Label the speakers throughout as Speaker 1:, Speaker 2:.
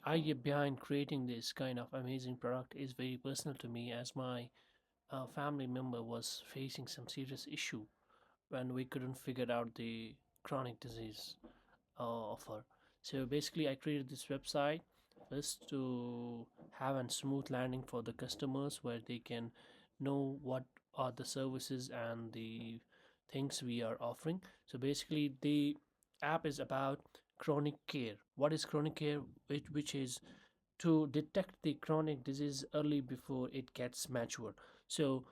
Speaker 1: idea behind creating this kind of amazing product is very personal to me, as my family member was facing some serious issue when we couldn't figure out the chronic disease of her. So basically, I created this website first to have a smooth landing for the customers where they can know what are the services and the things we are offering. So basically, the app is about chronic care. What is chronic care? Which is to detect the chronic disease early before it gets mature. So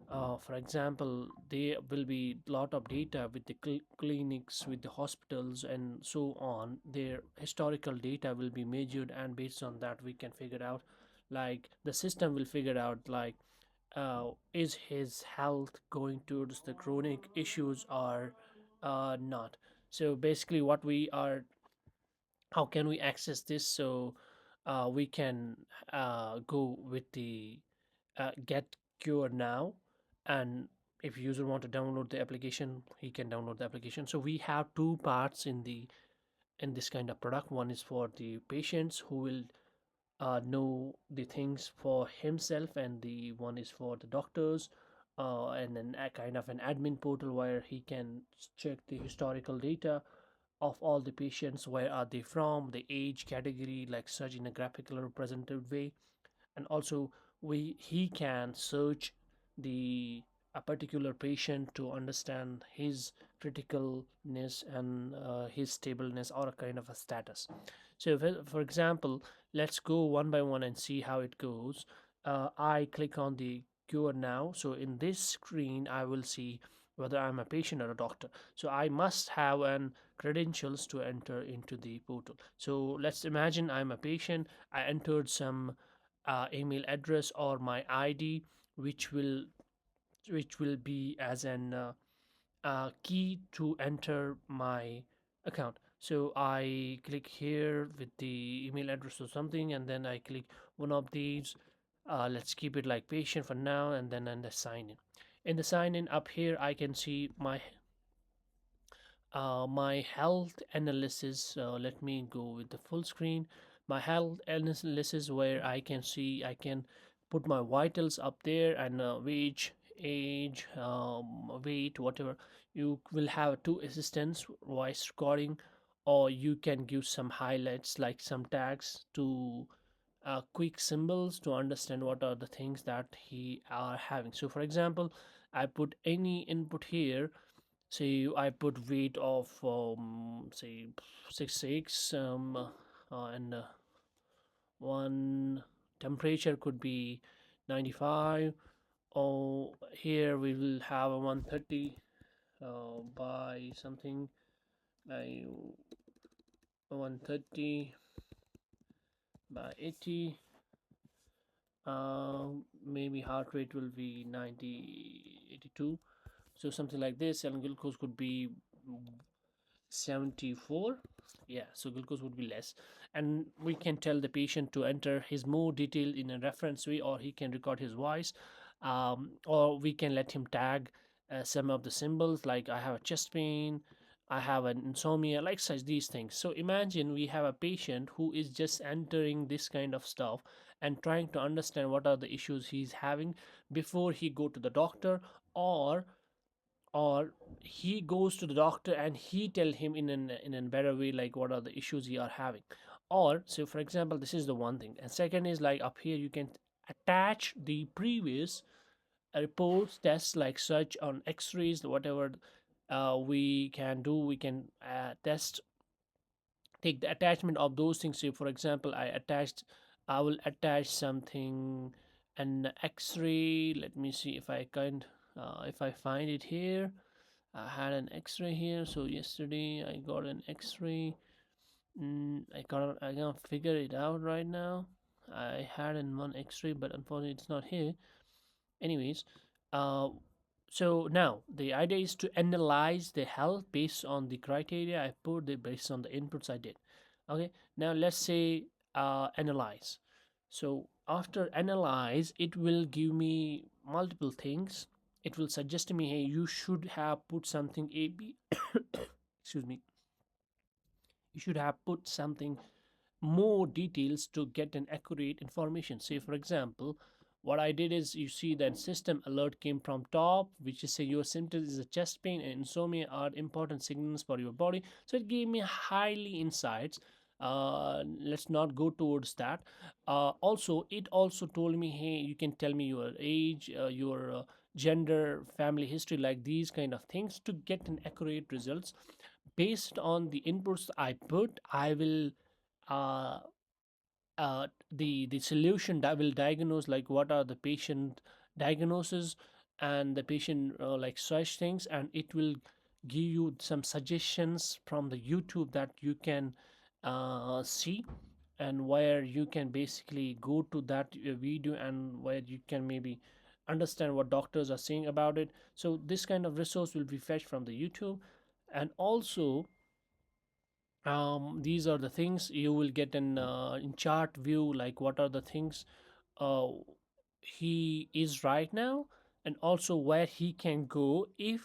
Speaker 1: for example, there will be lot of data with the clinics, with the hospitals, and so on. Their historical data will be measured, and based on that, we can figure out, like the system will figure out, like is his health going towards the chronic issues or not. So basically, what we are, how can we access this? So we can go with the get cure now, and if user want to download the application, he can download the application. So we have two parts in this kind of product. One is for the patients who will know the things for himself, and the one is for the doctors, and then a kind of an admin portal where he can check the historical data of all the patients, where are they from, the age category, like such, in a graphical representative way. And also we he can search the a particular patient to understand his criticalness and his stableness, or a kind of a status. So for example, let's go one by one and see how it goes. I click on the cure now. So in this screen I will see whether I'm a patient or a doctor. So I must have an credentials to enter into the portal. So let's imagine I'm a patient. I entered some email address or my ID, which will be as an key to enter my account. So I click here with the email address or something, and then I click one of these. Let's keep it like patient for now, and then the sign in. In the sign in up here, I can see my health analysis. Let me go with the full screen. My health analysis, where I can see, I can put my vitals up there, and which age, weight, whatever. You will have two assistants voice recording, or you can give some highlights like some tags to quick symbols to understand what are the things that he are having. So for example, I put any input here. Say I put weight of say 6'6", and one temperature could be 95. Oh, here we will have a 130 by something by 130 by 80. Maybe heart rate will be 90 82. So something like this, and glucose could be 74. Yeah, so glucose would be less, and we can tell the patient to enter his more detail in a reference way, or he can record his voice, or we can let him tag some of the symbols, like I have a chest pain, I have an insomnia, like such these things. So imagine we have a patient who is just entering this kind of stuff and trying to understand what are the issues he's having before he go to the doctor, or he goes to the doctor and he tell him in a better way, like what are the issues he are having. Or so for example, this is the one thing, and second is like up here you can attach the previous reports, tests, like such on x-rays, whatever we can do, we can test, take the attachment of those things. So for example, I will attach something, an x-ray. Let me see if I can, if I find it here. I had an x-ray here. So yesterday I got an x-ray. I can't figure it out right now. I had in one x-ray, but unfortunately it's not here. Anyways, uh so now the idea is to analyze the health based on the criteria I put, based on the inputs I did. Okay, now let's say analyze. So after analyze, it will give me multiple things. It will suggest to me, hey, you should have put something ab excuse me, you should have put something more details to get an accurate information. Say for example, what I did is, you see that system alert came from top, which is say your symptoms is a chest pain and insomnia are important signals for your body. So it gave me highly insights. Let's not go towards that. Also, it also told me, hey, you can tell me your age, your gender, family history, like these kind of things to get an accurate results. Based on the inputs I put, I will uh, the solution that will diagnose like what are the patient diagnoses and the patient like such things, and it will give you some suggestions from the YouTube that you can see, and where you can basically go to that video, and where you can maybe understand what doctors are saying about it. So this kind of resource will be fetched from the YouTube. And also, these are the things you will get in chart view, like what are the things uh, he is right now, and also where he can go if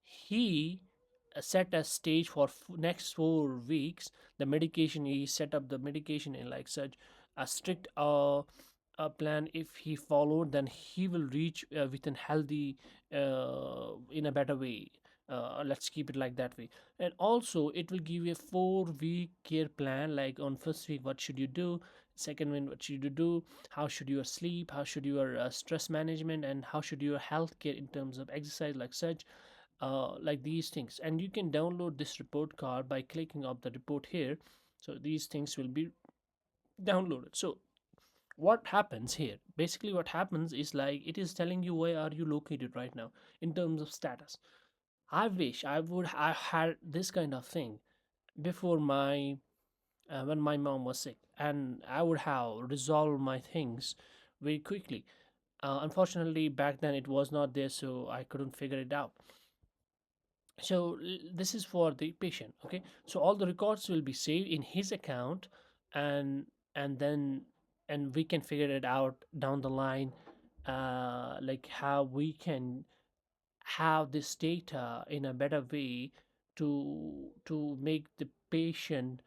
Speaker 1: he set a stage for next 4 weeks. The medication, he set up the medication in like such a strict plan. If he followed, then he will reach within healthy in a better way. Let's keep it like that way. And also it will give you a 4 week care plan, like on first week what should you do, second week what should you do, how should your sleep, how should your stress management, and how should your health care in terms of exercise, like such, like these things. And you can download this report card by clicking up the report here. So these things will be downloaded. So what happens here, basically what happens is like it is telling you where are you located right now in terms of status. I wish I would have had this kind of thing before my when my mom was sick, and I would have resolved my things very quickly. Unfortunately, back then it was not there, so I couldn't figure it out. So this is for the patient, okay? So all the records will be saved in his account, and then and we can figure it out down the line, like how we can have this data in a better way to make the patient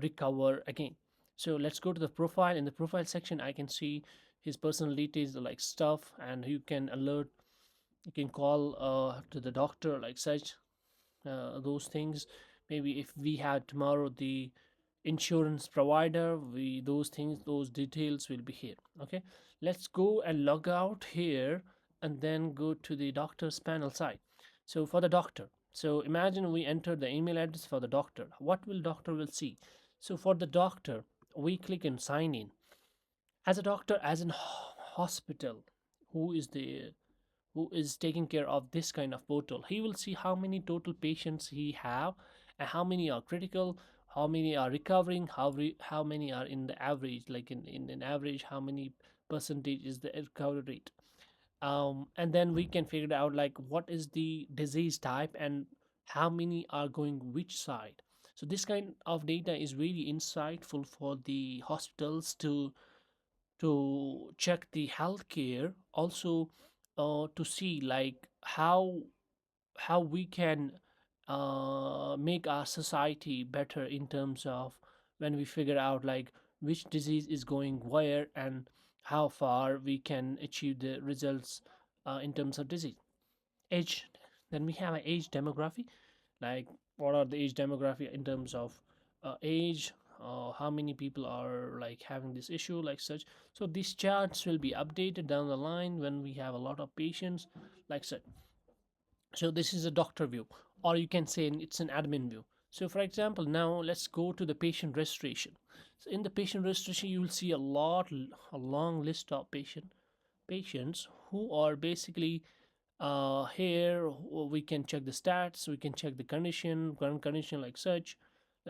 Speaker 1: recover again. So let's go to the profile. In the profile section, I can see his personal details like stuff, and you can alert, you can call to the doctor, like such, those things. Maybe if we had tomorrow the insurance provider, we those things, those details will be here. Okay, let's go and log out here, and then go to the doctor's panel side. So for the doctor, so imagine we enter the email address for the doctor. What will doctor will see? So for the doctor, we click and sign in as a doctor, as in hospital, who is the who is taking care of this kind of portal. He will see how many total patients he have, and how many are critical, how many are recovering, how many are in the average, like in an average, how many percentage is the recovery rate. And then we can figure out like what is the disease type, and how many are going which side. So this kind of data is really insightful for the hospitals to check the healthcare, also to see like how we can make our society better in terms of when we figure out like which disease is going where, and how far we can achieve the results in terms of disease. Age, then we have an age demography, like what are the age demography in terms of age, how many people are like having this issue, like such. So these charts will be updated down the line when we have a lot of patients, like such. So this is a doctor view, or you can say it's an admin view. So for example, now let's go to the patient registration. So in the patient registration, you will see a long list of patients who are basically here. We can check the stats, we can check the condition, current condition, like such.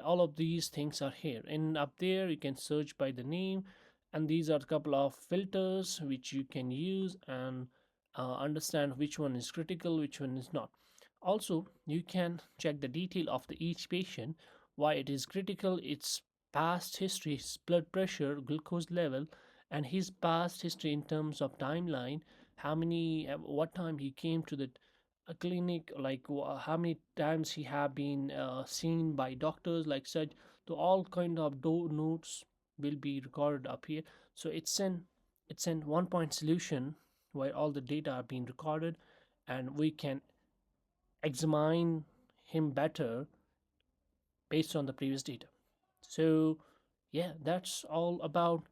Speaker 1: All of these things are here, and up there you can search by the name, and these are a couple of filters which you can use, and understand which one is critical, which one is not. Also, you can check the detail of the each patient, why it is critical, its past history, his blood pressure, glucose level, and his past history in terms of timeline, how many what time he came to the clinic, like how many times he have been seen by doctors, like such. So all kind of notes will be recorded up here. So it's an one point solution where all the data are being recorded, and we can examine him better based on the previous data. So yeah, that's all about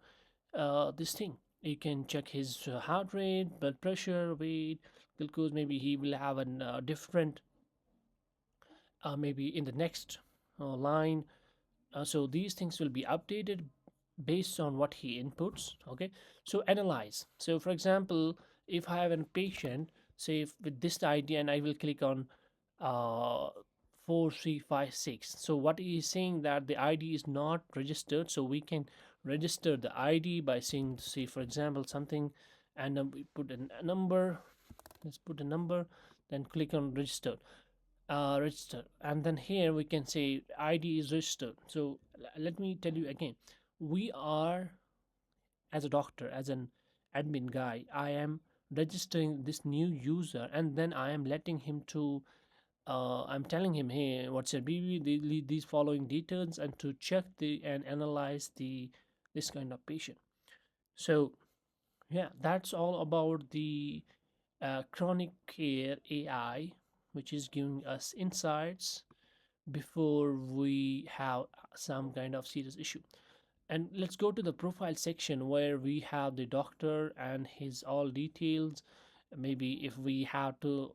Speaker 1: this thing. You can check his heart rate, blood pressure, weight, glucose. Maybe he will have a different, maybe in the next line. So these things will be updated based on what he inputs. Okay, so analyze. So for example, if I have a patient, say with this ID, and I will click on uh 4356. So what he is saying that the ID is not registered, so we can register the ID by saying, say for example something, and we put a number. Let's put a number, then click on register. Register, and then here we can say ID is registered. So let me tell you again, we are, as a doctor, as an admin guy, I am registering this new user, and then I am letting him to I'm telling him, hey, what's your BB, these following details, and to check the and analyze the this kind of patient. So yeah, that's all about the chronic care AI, which is giving us insights before we have some kind of serious issue. And let's go to the profile section where we have the doctor and his all details. Maybe if we have to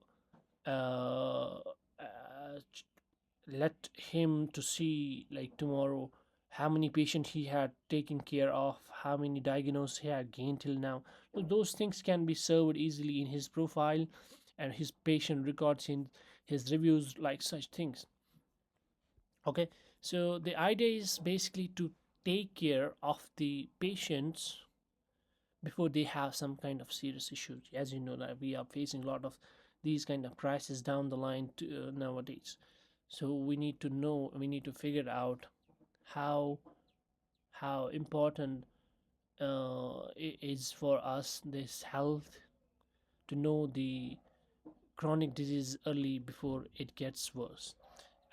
Speaker 1: uh, let him to see, like tomorrow, how many patients he had taken care of, how many diagnoses he had gained till now. So those things can be served easily in his profile, and his patient records in his reviews, like such things. Okay, so the idea is basically to take care of the patients before they have some kind of serious issues. As you know, that we are facing a lot of these kind of crises down the line nowadays. So we need to know, we need to figure out how how important it is for us, this health, to know the chronic disease early before it gets worse.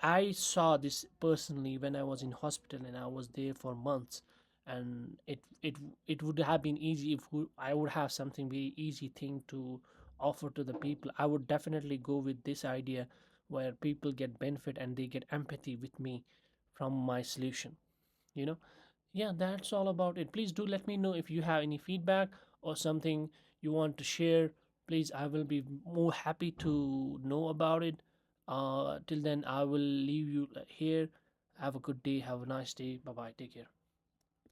Speaker 1: I saw this personally when I was in hospital, and I was there for months. And it would have been easy if I would have something very easy thing to offer to the people. I would definitely go with this idea where people get benefit and they get empathy with me from my solution. You know, yeah, that's all about it. Please do let me know if you have any feedback or something you want to share. Please, I will be more happy to know about it. Till then, I will leave you here. Have a good day. Have a nice day. Bye bye. Take care.